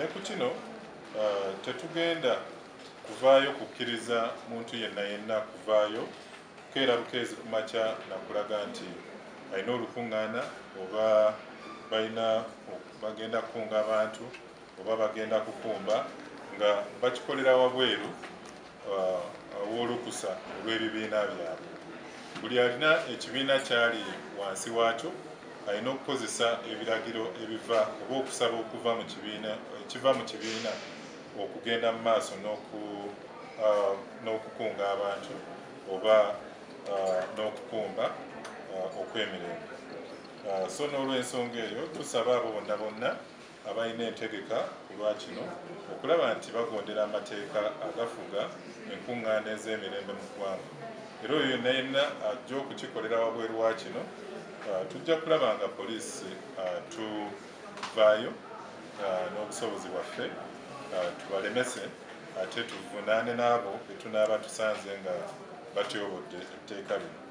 ne ku kino tetugenda kuvaayo kukkiriza muntu yenna kuvaayo keera bukeezi ku makya nakulaga nti alina olukuŋŋaana oba bagenda kukunga abantu oba bagenda kukumba nga bakikolera wabweru w'olukusa olw'ebibiina byabwe. Buli alina ekibiina kyali wansi waakyo alina okukozesa ebiragiro ebiva oba okusaba okuva mu kibiina ekiva mu kibiina okugenda mu maaso n'okukunga abantu oba n'okukumba okw'emirembe. So n'olw'ensonga eyo tusaba abo bonna abalina entegeka ku lwa kino okulaba nti bagondera amateeka agafuga enkuŋŋaana ez'emirembe mu ggwanga. Era oyo yenna ajja okukikolera wabweru wa kino tujja kulaba nga poliisi tuvaayo n'obusobozi bwaffe tubalemese ate tuvunaane n'abo be tunaaba tusanze nga batyobodde etteeka lino.